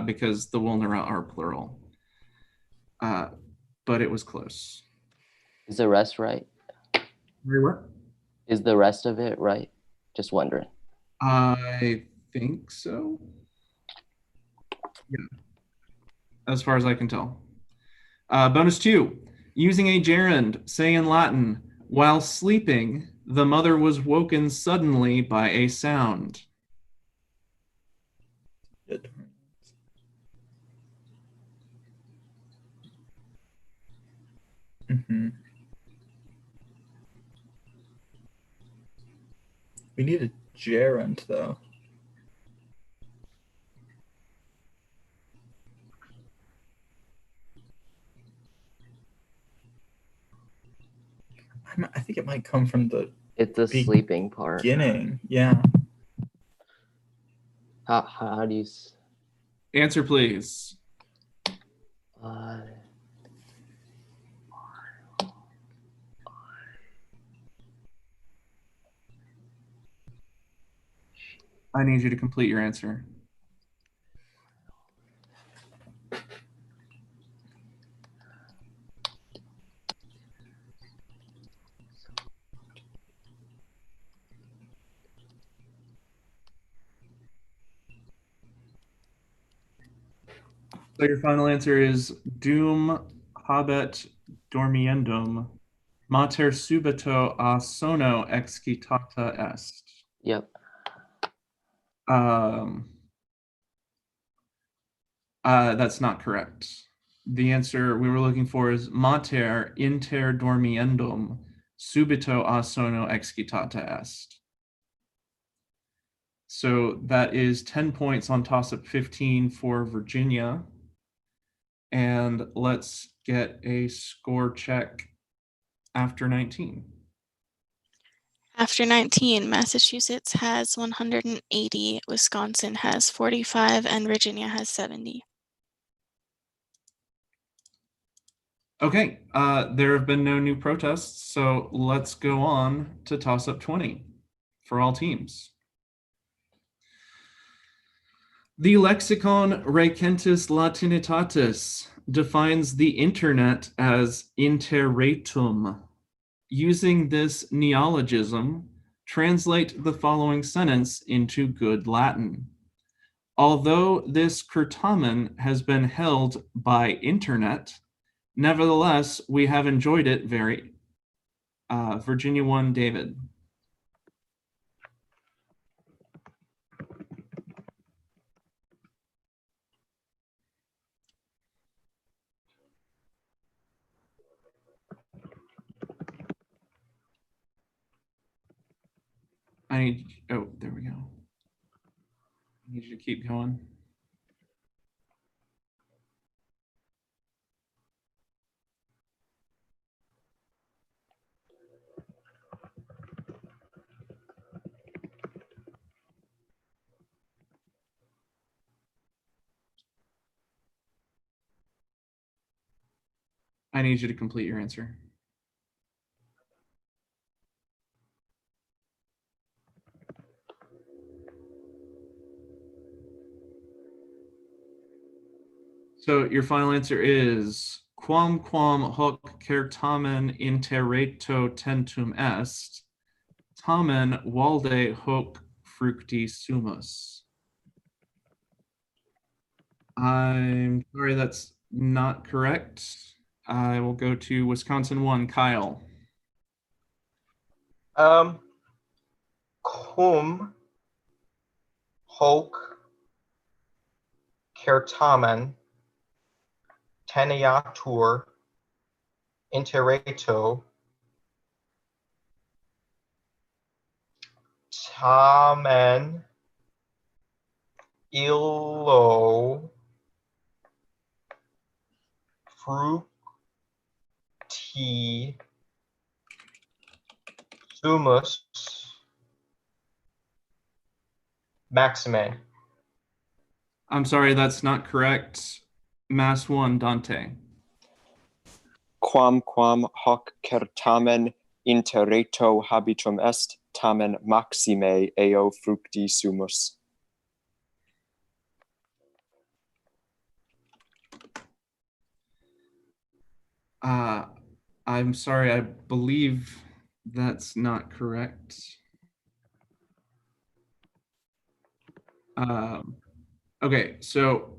because the vulnera are plural. But it was close. Is the rest right? Very what? Is the rest of it right? Just wondering. I think so. Yeah. As far as I can tell. Bonus 2. Using a gerund, say in Latin, while sleeping, the mother was woken suddenly by a sound. Mm-hmm. We need a gerund, though. I think it might come from the It's the sleeping part. beginning. Yeah. How do you answer, please? I need you to complete your answer. So your final answer is dum habet dormiendum mater subito a sono excitata est. Yep. That's not correct. The answer we were looking for is mater inter dormiendum subito a sono excitata est. So that is 10 points on toss-up 15 for Virginia. And let's get a score check after 19. After 19, Massachusetts has 180, Wisconsin has 45, and Virginia has 70. Okay, there have been no new protests, so let's go on to toss-up 20 for all teams. The lexicon Recentis Latinitatis defines the internet as interretum. Using this neologism, translate the following sentence into good Latin. Although this certamen has been held by internet, nevertheless, we have enjoyed it very. Virginia 1, David. Oh, there we go. I need you to keep going. I need you to complete your answer. So your final answer is quam hoc certamen interreto tentum est, tamen valde hoc fructi sumus. I'm sorry, that's not correct. I will go to Wisconsin 1, Kyle. Cum hoc certamen teneatur interreto tamen illo fructi sumus maxime. I'm sorry, that's not correct. Mass 1, Dante. Quam hoc certamen interreto habitum est, tamen maxime eo fructi sumus. I'm sorry, I believe that's not correct. Okay, so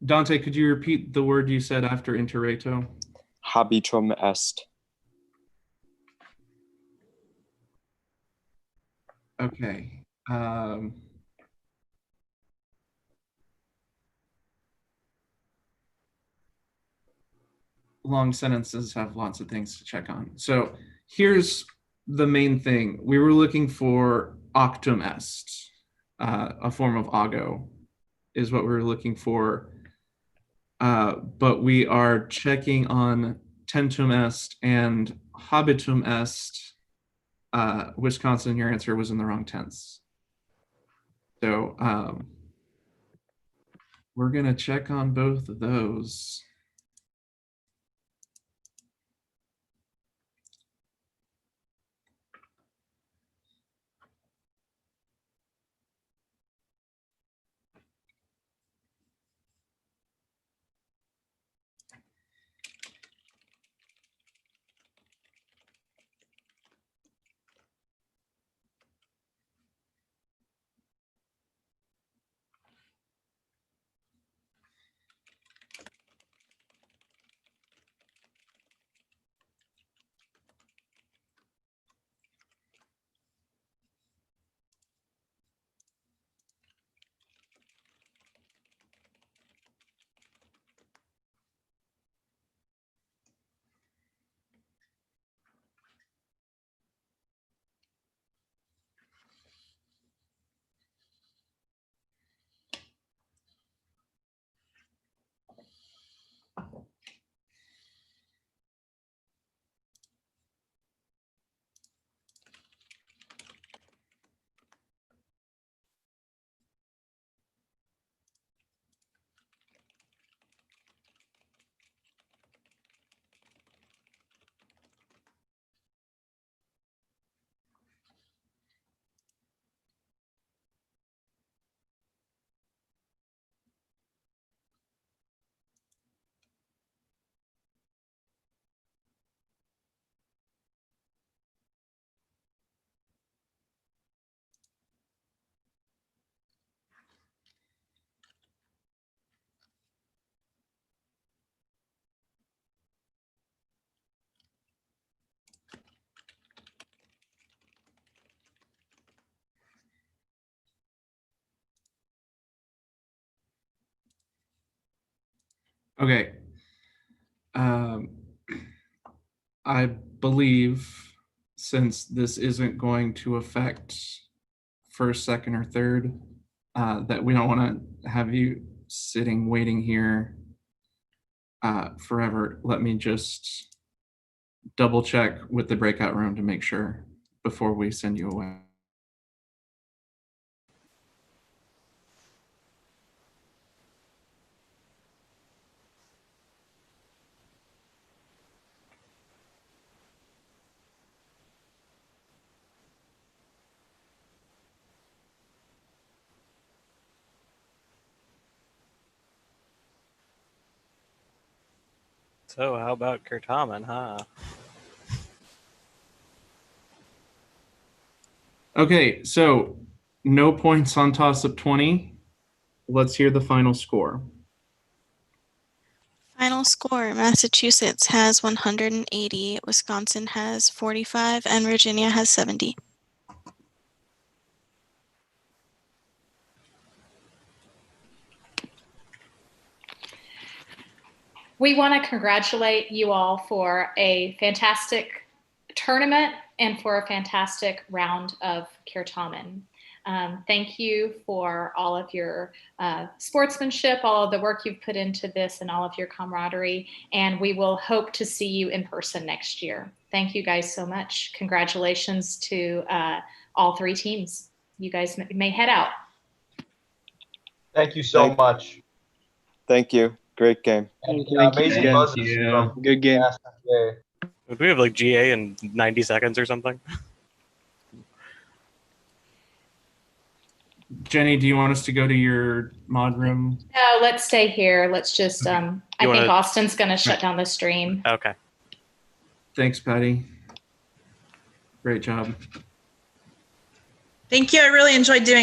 Dante, could you repeat the word you said after interreto? Habitum est. Okay. Long sentences have lots of things to check on. So here's the main thing. We were looking for octum est, a form of ago is what we were looking for. But we are checking on tentum est and habitum est. Wisconsin, your answer was in the wrong tense. So we're going to check on both of those. Okay. I believe since this isn't going to affect first, second, or third, that we don't want to have you sitting waiting here forever. Let me just double check with the breakout room to make sure before we send you away. So how about Certamen, huh? Okay, so no points on toss-up 20. Let's hear the final score. Final score, Massachusetts has 180, Wisconsin has 45, and Virginia has 70. We want to congratulate you all for a fantastic tournament and for a fantastic round of Certamen. Thank you for all of your sportsmanship, all of the work you've put into this, and all of your camaraderie. And we will hope to see you in person next year. Thank you guys so much. Congratulations to all three teams. You guys may head out. Thank you so much. Thank you. Great game. And, Thank you amazing again. buzzers from Good game. GA. Would we have like GA in 90 seconds or something? Jenny, do you want us to go to your mod room? No, let's stay here. Let's just, I think Austin's going to shut down the stream. Okay. Thanks, Patty. Great job. Thank you. I really enjoyed doing